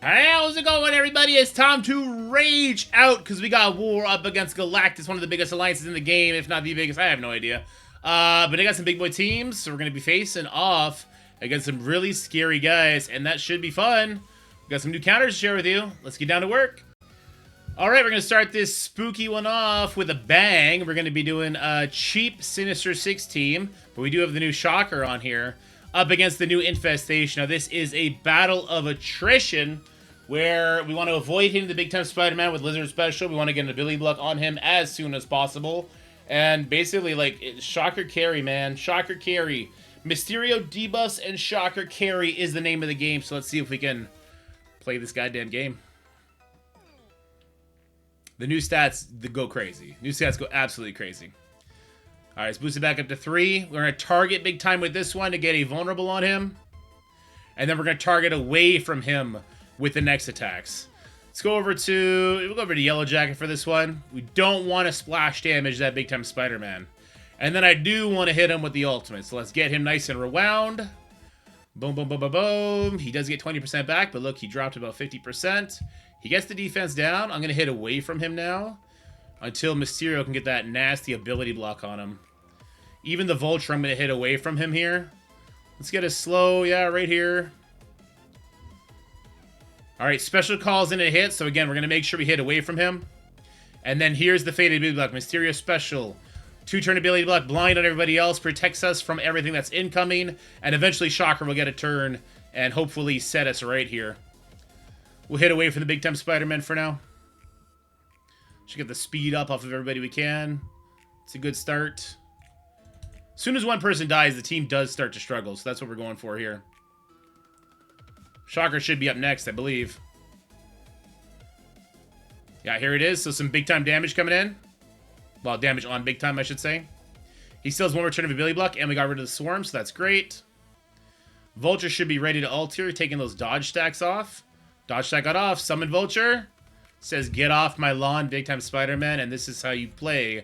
How's it going, everybody? It's time to rage out because we got war up against Galactus, one of the biggest alliances in the game, if not the biggest. I have no idea. But they got some big boy teams, so we're going to be facing off against some really scary guys, and that should be fun. We got some new counters to share with you. Let's get down to work. All right, we're going to start this spooky one off with a bang. We're going to be doing a cheap Sinister 6 team, but we do have the new Shocker on here up against the new Infestation. Now, this is a battle of attrition where we want to avoid hitting the big-time Spider-Man with Lizard Special. We want to get an ability block on him as soon as possible. And basically, like, Shocker carry, man. Shocker carry. Mysterio debuffs and Shocker carry is the name of the game. So let's see if we can play this goddamn game. The new stats go crazy. New stats go absolutely crazy. All right, let's boost it back up to 3. We're going to target big time with this one to get a vulnerable on him. And then we're going to target away from him with the next attacks. Let's go over to... We'll go over to Yellow Jacket for this one. We don't want to splash damage that big time Spider-Man. And then I do want to hit him with the ultimate. So let's get him nice and rewound. Boom, boom, boom, boom, boom. He does get 20% back, but look, he dropped about 50%. He gets the defense down. I'm going to hit away from him now until Mysterio can get that nasty ability block on him. Even the Vulture, I'm going to hit away from him here. Let's get a slow, yeah, right here. All right, special calls in a hit. So again, we're going to make sure we hit away from him. And then here's the faded ability block. Mysterio special. 2-turn ability block, blind on everybody else, protects us from everything that's incoming. And eventually Shocker will get a turn and hopefully set us right here. We'll hit away from the big time Spider-Man for now. Should get the speed up off of everybody we can. It's a good start. As soon as one person dies, the team does start to struggle. So that's what we're going for here. Shocker should be up next, I believe. Yeah, here it is. So some big time damage coming in. Well, damage on big time, I should say. He still has one return of ability block, and we got rid of the swarm, so that's great. Vulture should be ready to ult here, taking those dodge stacks off. Dodge stack got off. Summon Vulture. Says, get off my lawn, big time Spider-Man, and this is how you play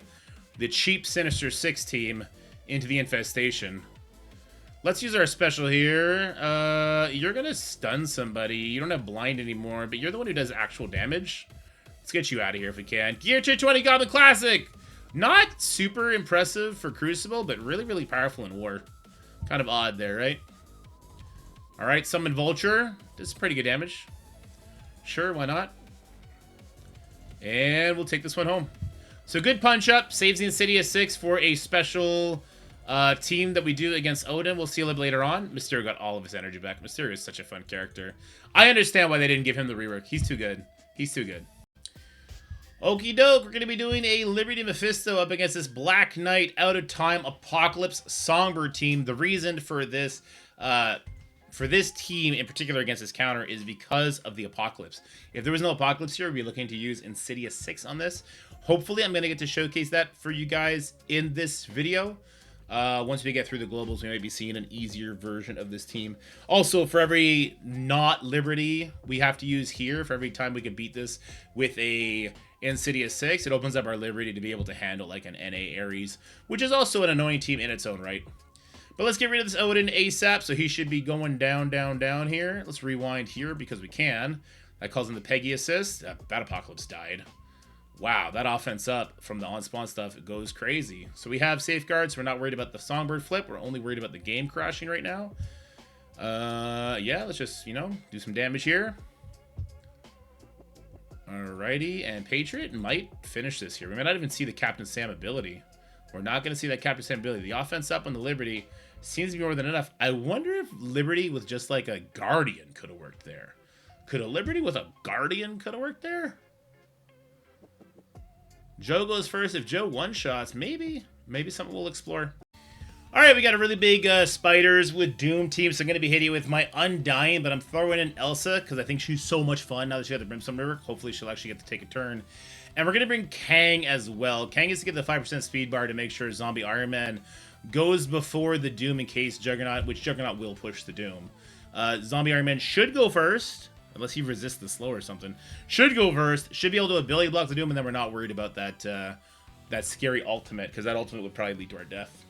the cheap Sinister 6 team into the Infestation. Let's use our special here. You're going to stun somebody. You don't have blind anymore, but you're the one who does actual damage. Let's get you out of here if we can. Gear Tier 20 Goblin Classic! Not super impressive for Crucible, but really, really powerful in War. Kind of odd there, right? Alright, Summon Vulture. Does pretty good damage. Sure, why not? And we'll take this one home. So good punch up. Saves the Insidious 6 for a special team that we do against Odin. We'll see a little later on. Mysterio got all of his energy back. Mysterio is such a fun character. I understand why they didn't give him the rework. He's too good. He's too good. Okie doke, we're going to be doing a Liberty Mephisto up against this Black Knight Out of Time Apocalypse Songbird team. The reason for this team in particular against this counter is because of the Apocalypse. If there was no Apocalypse here, we'd be looking to use Insidious 6 on this. Hopefully, I'm going to get to showcase that for you guys in this video. Once we get through the globals, we might be seeing an easier version of this team. Also, for every not Liberty we have to use here, for every time we can beat this with a Insidious 6, it opens up our Liberty to be able to handle like an NA Ares, which is also an annoying team in its own right. But let's get rid of this Odin ASAP, so he should be going down, down, down here. Let's rewind here because we can. That calls in the Peggy assist. That Apocalypse died. Wow, that offense up from the on-spawn stuff, it goes crazy. So we have safeguards. We're not worried about the Songbird flip. We're only worried about the game crashing right now. Yeah, let's just, do some damage here. Alrighty, and Patriot might finish this here. We might not even see the Captain Sam ability. We're not going to see that Captain Sam ability. The offense up on the Liberty seems to be more than enough. I wonder if Liberty with just like a Guardian could have worked there. Could a Liberty with a Guardian could have worked there? Joe goes first. If Joe one-shots, maybe something we'll explore. All right, we got a really big Spiders with Doom team, so I'm going to be hitting with my Undying, but I'm throwing in Elsa because I think she's so much fun now that she got the Brimstone River. Hopefully she'll actually get to take a turn. And we're going to bring Kang as well. Kang is to get the 5% speed bar to make sure Zombie Iron Man goes before the Doom in case Juggernaut, which Juggernaut will push the Doom. Zombie Iron Man should go first, unless he resists the slow or something. Should go first, should be able to ability block the Doom, and then we're not worried about that, that scary ultimate, because that ultimate would probably lead to our death.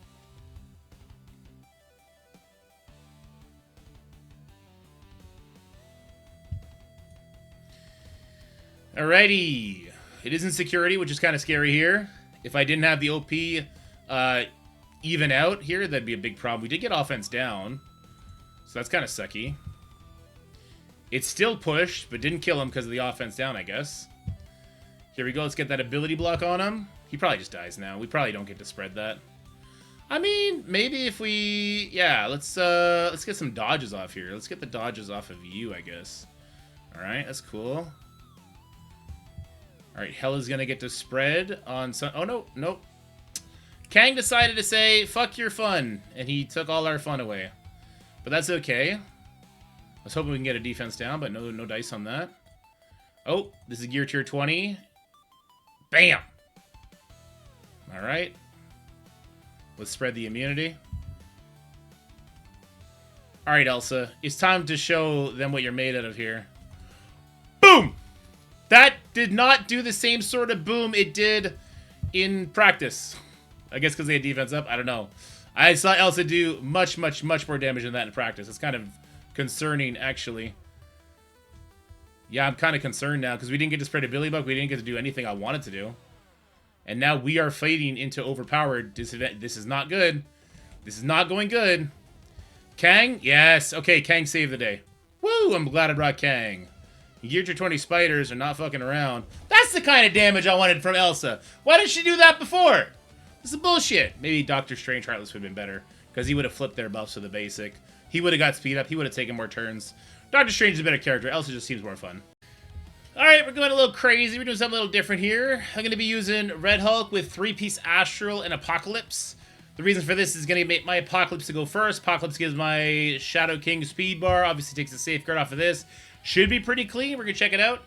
Alrighty. It is insecurity, which is kind of scary here. If I didn't have the OP even out here, that'd be a big problem. We did get offense down, so that's kind of sucky. It's still pushed, but didn't kill him because of the offense down, I guess. Here we go. Let's get that ability block on him. He probably just dies now. We probably don't get to spread that. I mean, maybe if we... Yeah, let's get some dodges off here. Let's get the dodges off of you, I guess. Alright, that's cool. Alright, Hella's gonna get to spread on some... Oh, no, nope. Kang decided to say, fuck your fun, and he took all our fun away. But that's okay. I was hoping we can get a defense down, but no dice on that. Oh, this is gear tier 20. Bam! Alright. Let's spread the immunity. Alright, Elsa. It's time to show them what you're made out of here. Boom! That did not do the same sort of boom it did in practice. I guess because they had defense up. I don't know. I saw Elsa do much more damage than that in practice. It's kind of concerning, actually. Yeah, I'm kind of concerned now because we didn't get to spread a Billy Buck. We didn't get to do anything I wanted to do. And now we are fading into overpowered. This is not good. This is not going good. Kang? Yes. Okay, Kang saved the day. Woo! I'm glad I brought Kang. Gear tier 20 spiders are not fucking around. That's the kind of damage I wanted from Elsa. Why didn't she do that before? This is bullshit. Maybe Doctor Strange Heartless would have been better because he would have flipped their buffs to the basic. He would have got speed up. He would have taken more turns. Doctor Strange is a better character. Elsa just seems more fun. Alright, we're going a little crazy. We're doing something a little different here. I'm going to be using Red Hulk with 3-piece Astral and Apocalypse. The reason for this is going to make my Apocalypse to go first. Apocalypse gives my Shadow King speed bar. Obviously takes a safeguard off of this. Should be pretty clean. We're going to check it out.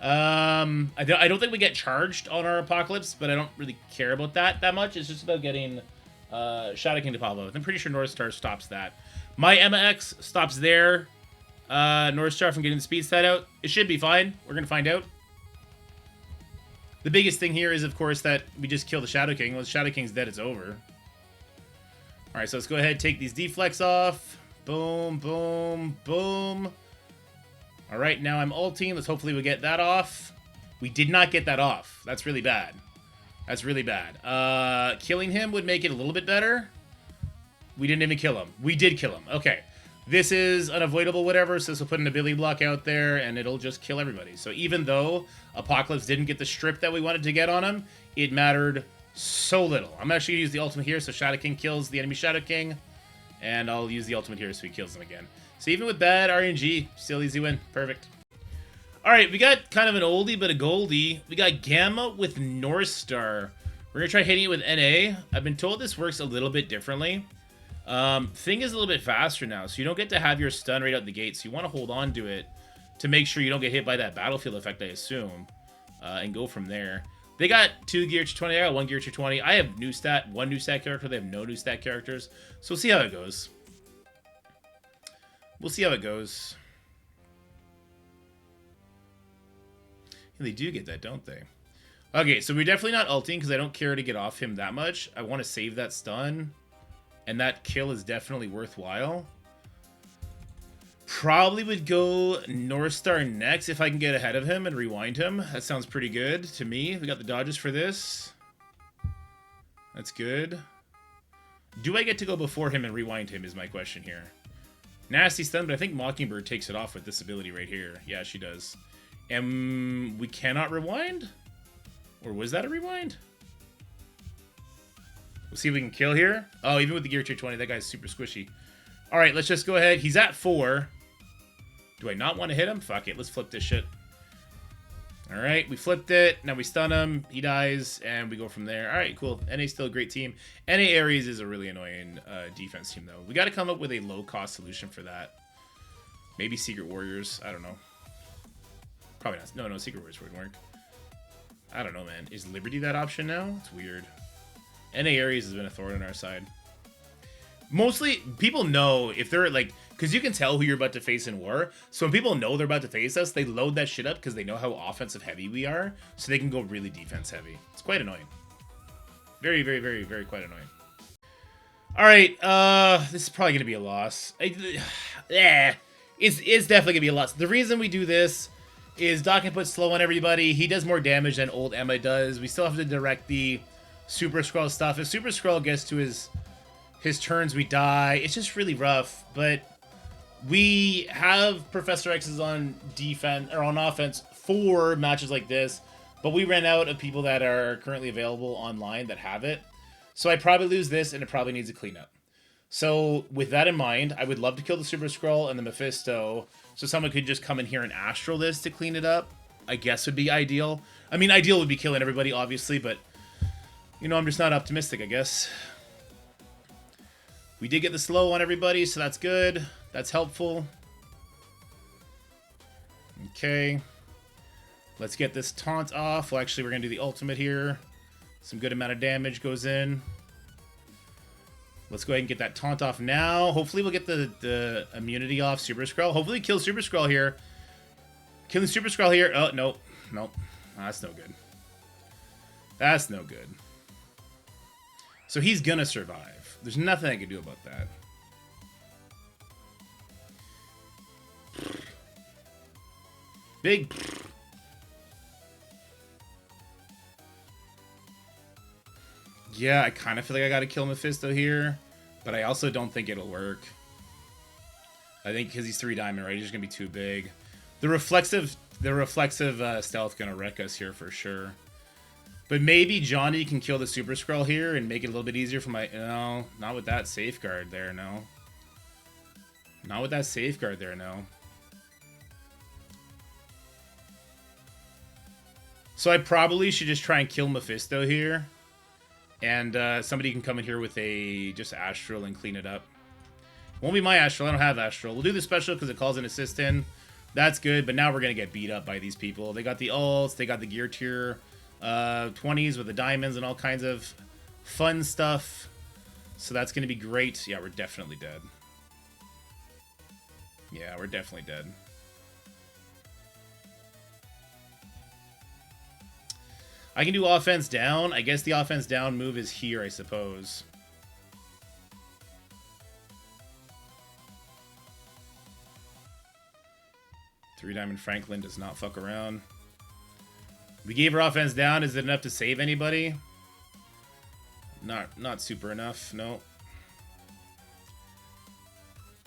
I don't think we get charged on our Apocalypse, but I don't really care about that much. It's just about getting Shadow King to pop up. I'm pretty sure Northstar stops that. My MX stops there. Northstar from getting the speed stat out. It should be fine. We're going to find out. The biggest thing here is, of course, that we just kill the Shadow King. Well, the Shadow King's dead, it's over. Alright, so let's go ahead and take these deflects off. Boom, boom, boom. Alright, now I'm ulting. Let's hopefully we get that off. We did not get that off. That's really bad. That's really bad. Killing him would make it a little bit better. We didn't even kill him. We did kill him. Okay. This is unavoidable, whatever, so this will put an ability block out there, and it'll just kill everybody. So even though Apocalypse didn't get the strip that we wanted to get on him, it mattered so little. I'm actually going to use the ultimate here, so Shadow King kills the enemy Shadow King, and I'll use the ultimate here so he kills him again. So even with bad RNG, still easy win. Perfect. Alright, we got kind of an oldie but a goldie. We got Gamma with Northstar. We're going to try hitting it with NA. I've been told this works a little bit differently. Thing is a little bit faster now, so you don't get to have your stun right out the gate, so you want to hold on to it to make sure you don't get hit by that battlefield effect, I assume, and go from there. They got 2 gear tier 20, I got 1 gear tier 20. I have new stat, 1 new stat character, they have no new stat characters, so we'll see how it goes. We'll see how it goes. And they do get that, don't they? Okay, so we're definitely not ulting because I don't care to get off him that much. I want to save that stun. And that kill is definitely worthwhile. Probably would go Northstar next if I can get ahead of him and rewind him. That sounds pretty good to me. We got the dodges for this. That's good. Do I get to go before him and rewind him is my question here. Nasty stun, but I think Mockingbird takes it off with this ability right here. Yeah, she does. And we cannot rewind? Or was that a rewind? We'll see if we can kill here. Oh, even with the gear tier 20, that guy's super squishy. All right, let's just go ahead. He's at 4. Do I not want to hit him? Fuck it. Let's flip this shit. All right, we flipped it. Now we stun him. He dies, and we go from there. All right, cool. NA's still a great team. NA Ares is a really annoying defense team, though. We got to come up with a low-cost solution for that. Maybe Secret Warriors. I don't know. Probably not. No, Secret Warriors wouldn't work. I don't know, man. Is Liberty that option now? It's weird. NA Ares has been a thorn on our side. Mostly, people know if they're like, because you can tell who you're about to face in war. So when people know they're about to face us, they load that shit up because they know how offensive heavy we are. So they can go really defense heavy. It's quite annoying. Very, very, very, very quite annoying. All right, this is probably going to be a loss. Yeah, it's definitely going to be a loss. The reason we do this is Doc can put slow on everybody. He does more damage than old Emma does. We still have to direct the Super Skrull stuff. If Super Skrull gets to his turns, we die. It's just really rough, but we have Professor X's on defense or on offense for matches like this, but we ran out of people that are currently available online that have it. So I probably lose this, and it probably needs a cleanup. So with that in mind, I would love to kill the Super Skrull and the Mephisto, so someone could just come in here and astral this to clean it up. I guess would be ideal. I mean, ideal would be killing everybody, obviously, but you know, I'm just not optimistic, I guess. We did get the slow on everybody, so that's good. That's helpful. Okay. Let's get this taunt off. Well, actually, we're going to do the ultimate here. Some good amount of damage goes in. Let's go ahead and get that taunt off now. Hopefully, we'll get the immunity off Super Skrull. Hopefully, kill Super Skrull here. Killing Super Skrull here. Oh, nope. Nope. That's no good. That's no good. So he's going to survive. There's nothing I can do about that. Big. Yeah, I kind of feel like I got to kill Mephisto here, but I also don't think it'll work. I think because he's 3 diamond, right? He's just gonna be too big. The reflexive stealth gonna wreck us here for sure. But maybe Johnny can kill the Super Skrull here and make it a little bit easier for my... No, not with that safeguard there, no. Not with that safeguard there, no. So I probably should just try and kill Mephisto here. And somebody can come in here with a just Astral and clean it up. Won't be my Astral. I don't have Astral. We'll do the special because it calls an assist in. That's good, but now we're going to get beat up by these people. They got the ults. They got the gear tier 20s with the diamonds and all kinds of fun stuff. So that's going to be great. Yeah, we're definitely dead. Yeah, we're definitely dead. I can do offense down. I guess the offense down move is here, I suppose. Three Diamond Franklin does not fuck around. We gave her offense down. Is it enough to save anybody? Not super enough, no.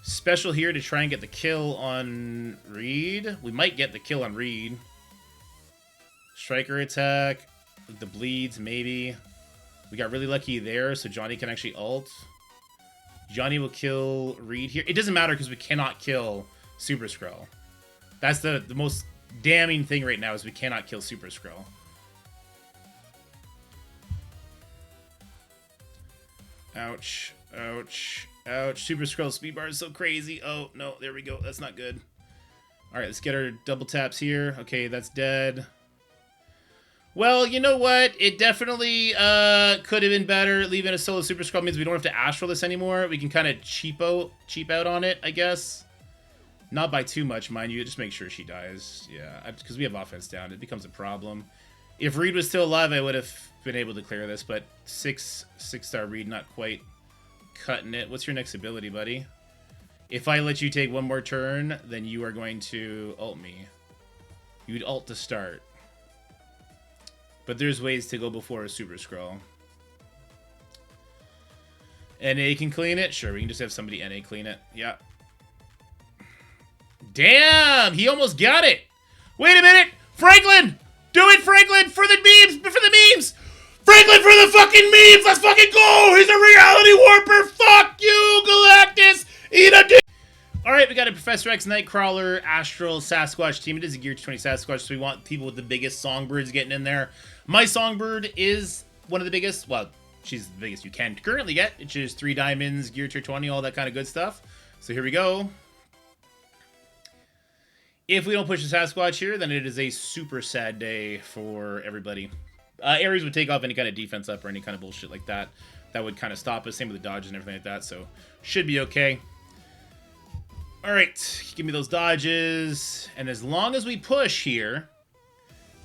Special here to try and get the kill on Reed. We might get the kill on Reed. Striker attack. The bleeds, maybe. We got really lucky there, so Johnny can actually ult. Johnny will kill Reed here. It doesn't matter because we cannot kill Super Skrull. That's the most damning thing right now is we cannot kill Super Skrull. Ouch. Ouch. Ouch. Super Skrull speed bar is so crazy. Oh, no. There we go. That's not good. Alright, let's get our double taps here. Okay, that's dead. Well, you know what? It definitely could have been better. Leaving a solo Super Skrull means we don't have to Astral this anymore. We can kind of cheap out on it, I guess. Not by too much, mind you. Just make sure she dies. Yeah, because we have offense down. It becomes a problem. If Reed was still alive, I would have been able to clear this, but six-star Reed not quite cutting it. What's your next ability, buddy? If I let you take one more turn, then you are going to ult me. You'd ult to start. But there's ways to go before a Super Skrull. NA can clean it? Sure, we can just have somebody NA clean it. Yeah. Damn! He almost got it! Wait a minute! Franklin! Do it, Franklin! For the memes! For the memes! Franklin for the fucking memes! Let's fucking go! He's a reality warper! Fuck you, Galactus! Eat a dick! Alright, we got a Professor X, Nightcrawler, Astral, Sasquatch team. It is a Gear 20 Sasquatch, so we want people with the biggest songbirds getting in there. My songbird is one of the biggest. Well, she's the biggest you can currently get. It's just 3 diamonds, Gear Tier 20, all that kind of good stuff. So here we go. If we don't push the Sasquatch here, then it is a super sad day for everybody. Ares would take off any kind of defense up or any kind of bullshit like that. That would kind of stop us. Same with the dodges and everything like that. So should be okay. All right, give me those dodges. And as long as we push here,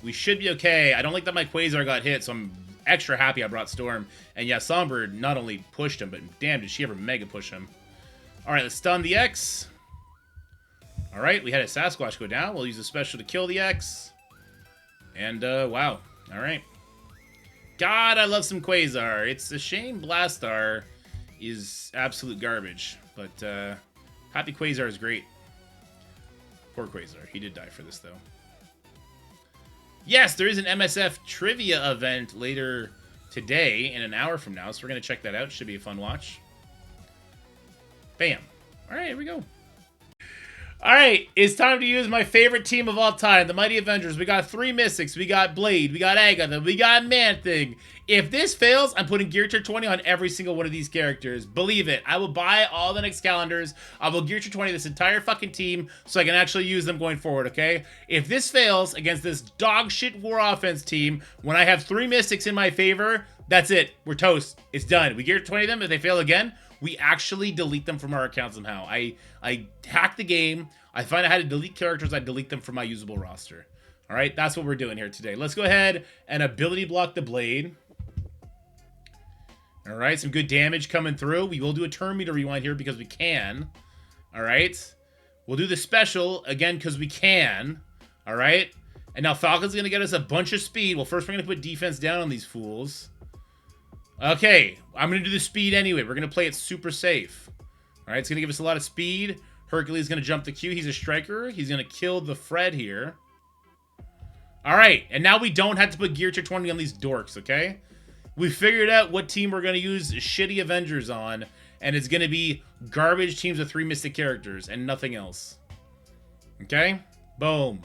we should be okay. I don't like that my Quasar got hit, so I'm extra happy I brought Storm. And yeah, Songbird not only pushed him, but damn, did she ever mega push him. All right, let's stun the X. All right, we had a Sasquatch go down. We'll use a special to kill the X. And, wow. All right. God, I love some Quasar. It's a shame Blastar is absolute garbage. But, Happy Quasar is great. Poor Quasar. He did die for this, though. Yes, there is an MSF trivia event later today, in an hour from now. So we're going to check that out. Should be a fun watch. Bam. All right, here we go. All right, it's time to use my favorite team of all time, the Mighty Avengers. We got 3 Mystics, we got Blade, we got Agatha, we got Man-Thing. If this fails, I'm putting Gear Tier 20 on every single one of these characters. Believe it. I will buy all the next calendars. I will Gear Tier 20 this entire fucking team so I can actually use them going forward, okay? If this fails against this dog shit war offense team, when I have 3 Mystics in my favor, that's it. We're toast. It's done. We Gear Tier 20 them. If they fail again, we actually delete them from our account somehow. I hack the game. I find out how to delete characters. I delete them from my usable roster. All right, that's what we're doing here today. Let's go ahead and ability block the Blade. All right, some good damage coming through. We will do a turn meter rewind here because we can. All right. We'll do the special again because we can. All right. And now Falcon's going to get us a bunch of speed. Well, first we're going to put defense down on these fools. Okay, I'm going to do the speed anyway. We're going to play it super safe. All right, it's going to give us a lot of speed. Hercules is going to jump the Q. He's a striker. He's going to kill the Fred here. All right, and now we don't have to put Gear Tier 20 on these dorks, okay? We figured out what team we're going to use shitty Avengers on, and it's going to be garbage teams with 3 Mystic characters and nothing else. Okay? Boom.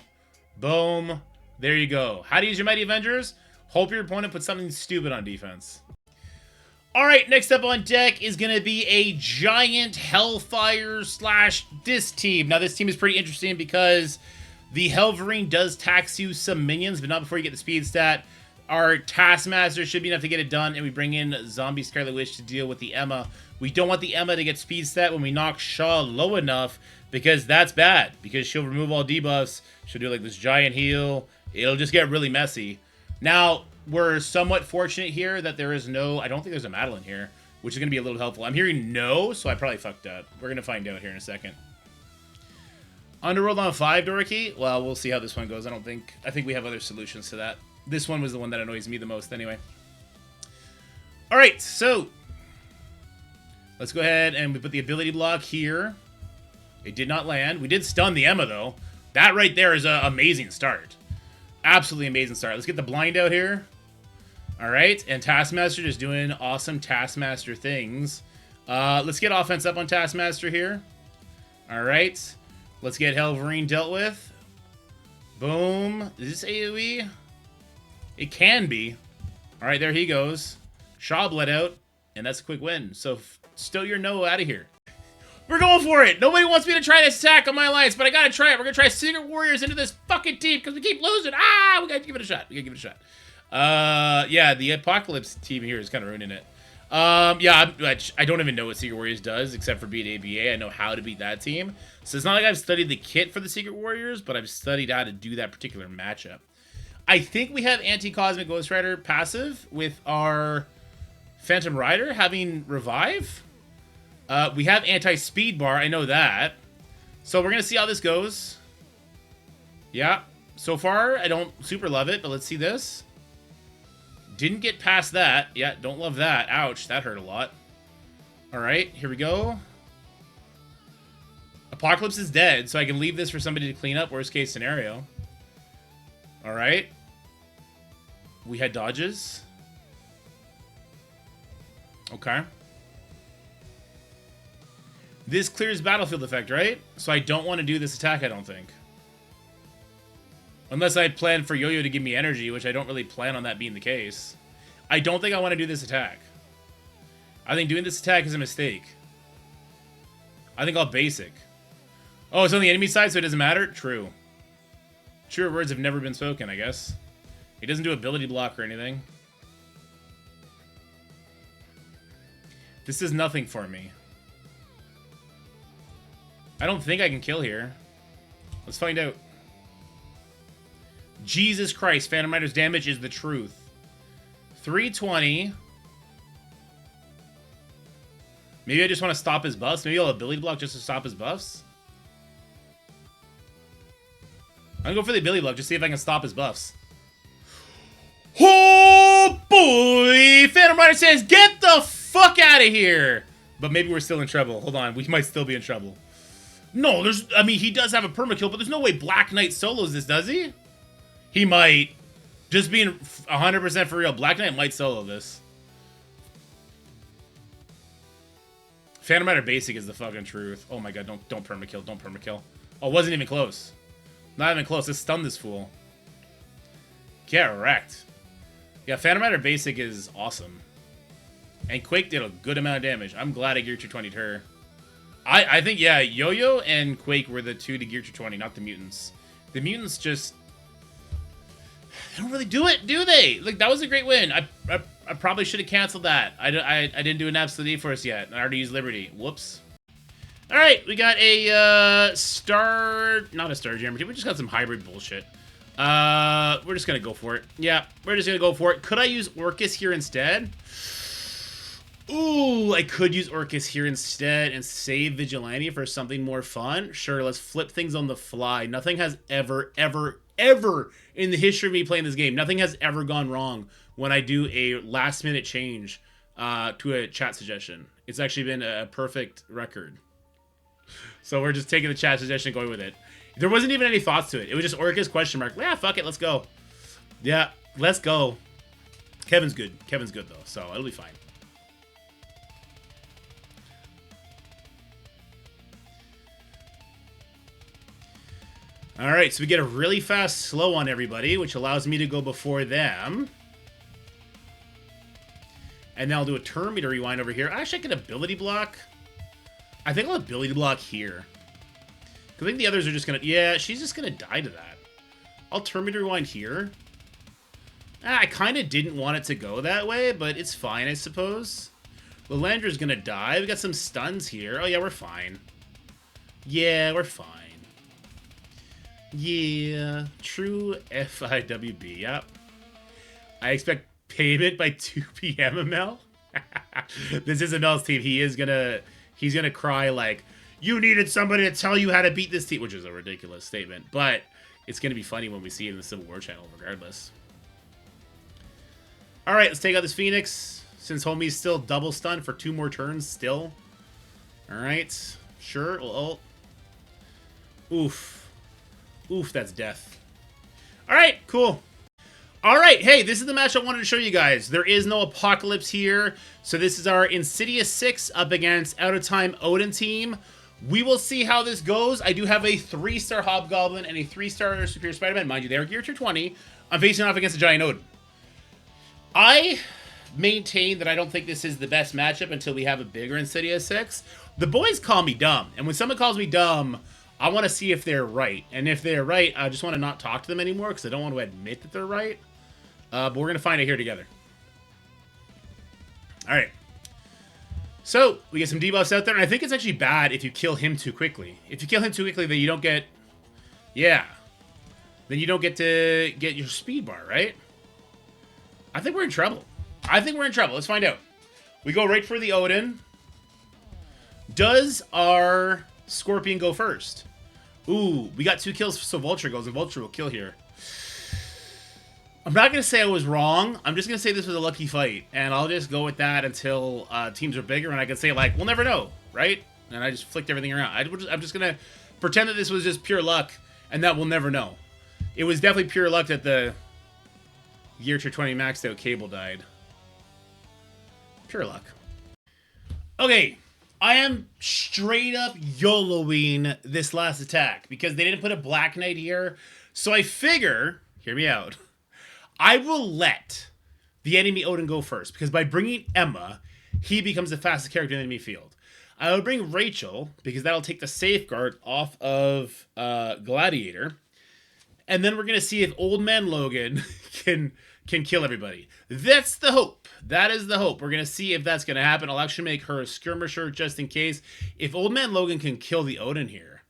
Boom. There you go. How to use your Mighty Avengers? Hope your opponent puts something stupid on defense. All right, next up on deck is going to be a giant Hellfire / this team. Now, this team is pretty interesting because the Helverine does tax you some minions, but not before you get the speed stat. Our Taskmaster should be enough to get it done, and we bring in Zombie Scarlet Witch to deal with the Emma. We don't want the Emma to get speed stat when we knock Shaw low enough, because that's bad, because she'll remove all debuffs. She'll do like this giant heal. It'll just get really messy. Now, we're somewhat fortunate here that there is no... I don't think there's a Madeline here, which is going to be a little helpful. I'm hearing no, so I probably fucked up. We're going to find out here in a second. Underworld on 5, Dorky? Well, we'll see how this one goes. I think we have other solutions to that. This one was the one that annoys me the most anyway. Alright, so... let's go ahead and we put the ability block here. It did not land. We did stun the Emma, though. That right there is an amazing start. Absolutely amazing start. Let's get the blind out here. Alright, and Taskmaster just doing awesome Taskmaster things. Let's get offense up on Taskmaster here. Alright, let's get Helverine dealt with. Boom. Is this AoE? It can be. Alright, there he goes. Shaw bled out, and that's a quick win. So, stow your no out of here. We're going for it! Nobody wants me to try this attack on my alliance, but I gotta try it. We're gonna try Secret Warriors into this fucking team, because we keep losing. Ah! We gotta give it a shot. We gotta give it a shot. Yeah, the Apocalypse team here is kind of ruining it. Yeah, I don't even know what Secret Warriors does, except for beat ABA. I know how to beat that team. So it's not like I've studied the kit for the Secret Warriors, but I've studied how to do that particular matchup. I think we have Anti-Cosmic Ghost Rider passive with our Phantom Rider having Revive. We have Anti-Speed Bar, I know that. So we're going to see how this goes. Yeah, so far I don't super love it, but let's see this. Didn't get past that. Yeah, don't love that. Ouch, that hurt a lot. Alright, here we go. Apocalypse is dead, so I can leave this for somebody to clean up, worst case scenario. Alright. We had dodges. Okay. This clears battlefield effect, right? So I don't want to do this attack, I don't think. Unless I plan for Yo-Yo to give me energy, which I don't really plan on that being the case. I don't think I want to do this attack. I think doing this attack is a mistake. I think I'll basic. Oh, it's on the enemy side, so it doesn't matter? True. Truer words have never been spoken, I guess. He doesn't do ability block or anything. This is nothing for me. I don't think I can kill here. Let's find out. Jesus Christ, Phantom Rider's damage is the truth. 320. Maybe I just want to stop his buffs. Maybe I'll ability block just to stop his buffs. I'm gonna go for the ability block, just see if I can stop his buffs. Oh boy! Phantom Rider says, get the fuck out of here! But maybe we're still in trouble. Hold on, we might still be in trouble. No, I mean, he does have a permakill, but there's no way Black Knight solos this, does he? He might. Just being 100% for real, Black Knight might solo this. Phantom Rider basic is the fucking truth. Oh my god, don't permakill, don't permakill. Oh, it wasn't even close. Not even close, it stunned this fool. Get wrecked. Yeah, Phantom Rider basic is awesome. And Quake did a good amount of damage. I'm glad I geared to 20'd her. I think, yeah, Yo-Yo and Quake were the two to gear to 20, not the mutants. The mutants just... they don't really do it, do they? Like, that was a great win. I probably should have canceled that. I didn't do an absolute E for us yet. I already used Liberty. Whoops. Alright, we got a star... not a star jammer. We just got some hybrid bullshit. We're just gonna go for it. Yeah, we're just gonna go for it. Could I use Orcus here instead? Ooh, I could use Orcus here instead and save Vigilante for something more fun. Sure, let's flip things on the fly. Nothing has ever in the history of me playing this game, nothing has ever gone wrong when I do a last-minute change to a chat suggestion. It's actually been a perfect record. So we're just taking the chat suggestion and going with it. There wasn't even any thoughts to it. It was just Orcus question mark. Yeah, fuck it, let's go. Yeah, let's go. Kevin's good. Kevin's good, though, so it'll be fine. Alright, so we get a really fast slow on everybody, which allows me to go before them. And then I'll do a turn meter rewind over here. Actually, I can ability block. I think I'll ability block here. I think the others are just gonna... yeah, she's just gonna die to that. I'll turn meter rewind here. I kind of didn't want it to go that way, but it's fine, I suppose. Lilandra's gonna die. We got some stuns here. Oh, yeah, we're fine. Yeah, we're fine. Yeah, true FIWB, yep. I expect payment by 2 p.m. ML. This is ML's team. He's gonna cry like, you needed somebody to tell you how to beat this team, which is a ridiculous statement, but it's gonna be funny when we see it in the Civil War channel regardless. Alright, let's take out this Phoenix, since homie's still double stunned for 2 more turns still. Alright, sure, we'll ult. Oof. Oof, that's death. Alright, cool. Alright, hey, this is the match I wanted to show you guys. There is no Apocalypse here, so this is our Insidious 6 up against Out of Time Odin team. We will see how this goes. I do have a 3-star Hobgoblin and a 3-star Superior Spider-Man. Mind you, they are geared to 20. I'm facing off against a Giant Odin. I maintain that I don't think this is the best matchup until we have a bigger Insidious 6. The boys call me dumb, and when someone calls me dumb, I want to see if they're right. And if they're right, I just want to not talk to them anymore because I don't want to admit that they're right. But we're going to find it here together. Alright. So, we get some debuffs out there, and I think it's actually bad if you kill him too quickly. If you kill him too quickly, then you don't get... yeah. Then you don't get to get your speed bar, right? I think we're in trouble. I think we're in trouble. Let's find out. We go right for the Odin. Does our Scorpion go first? Ooh, we got 2 kills, so Vulture goes, and Vulture will kill here. I'm not going to say I was wrong. I'm just going to say this was a lucky fight. And I'll just go with that until teams are bigger. And I can say, like, we'll never know, right? And I just flicked everything around. I'm just going to pretend that this was just pure luck and that we'll never know. It was definitely pure luck that the Gear Tier 20 maxed out Cable died. Pure luck. Okay. I am straight up YOLOing this last attack because they didn't put a Black Knight here. So I figure, hear me out, I will let the enemy Odin go first because by bringing Emma, he becomes the fastest character in the enemy field. I will bring Rachel because that'll take the safeguard off of Gladiator. And then we're going to see if Old Man Logan can kill everybody. That's the hope. That is the hope. We're going to see if that's going to happen. I'll actually make her a skirmisher just in case. If Old Man Logan can kill the Odin here,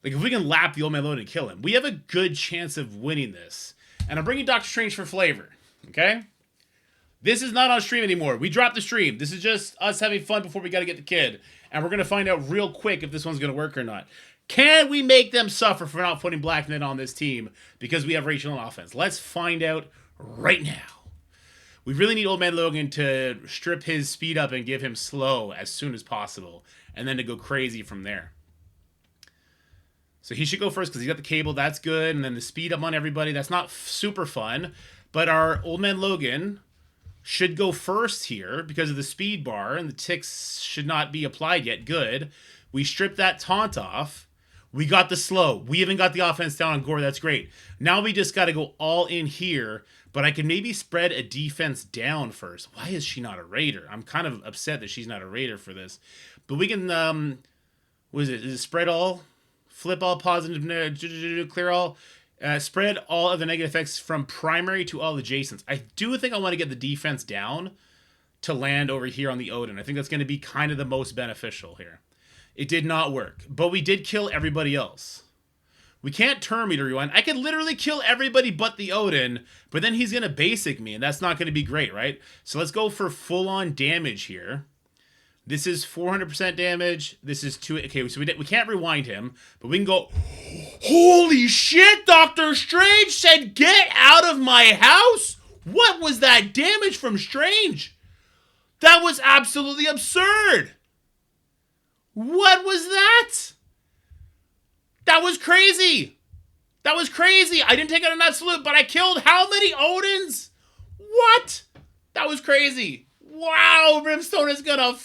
like if we can lap the Old Man Logan and kill him, we have a good chance of winning this. And I'm bringing Doctor Strange for flavor, okay? This is not on stream anymore. We dropped the stream. This is just us having fun before we got to get the kid. And we're going to find out real quick if this one's going to work or not. Can we make them suffer for not putting Black Knight on this team because we have Rachel on offense? Let's find out right now. We really need Old Man Logan to strip his speed up and give him slow as soon as possible, and then to go crazy from there. So he should go first because he's got the cable. That's good. And then the speed up on everybody. That's not super fun. But our Old Man Logan should go first here because of the speed bar, and the ticks should not be applied yet. Good. We strip that taunt off. We got the slow. We even got the offense down on Gore. That's great. Now we just got to go all in here, but I can maybe spread a defense down first. Why is she not a raider? I'm kind of upset that she's not a raider for this. But we can, what is it? Is it spread all? Flip all positive, clear all. Spread all of the negative effects from primary to all adjacents. I do think I want to get the defense down to land over here on the Odin. I think that's going to be kind of the most beneficial here. It did not work, but we did kill everybody else. We can't turn meter rewind. I could literally kill everybody but the Odin, but then he's going to basic me, and that's not going to be great, right? So let's go for full-on damage here. This is 400% damage. This is 2... Okay, so we can't rewind him, but we can go... Holy shit! Doctor Strange said, "Get out of my house!" What was that damage from Strange? That was absolutely absurd! What was that? That was crazy! That was crazy! I didn't take out an absolute, but I killed how many Odins? What? That was crazy. Wow, Brimstone is gonna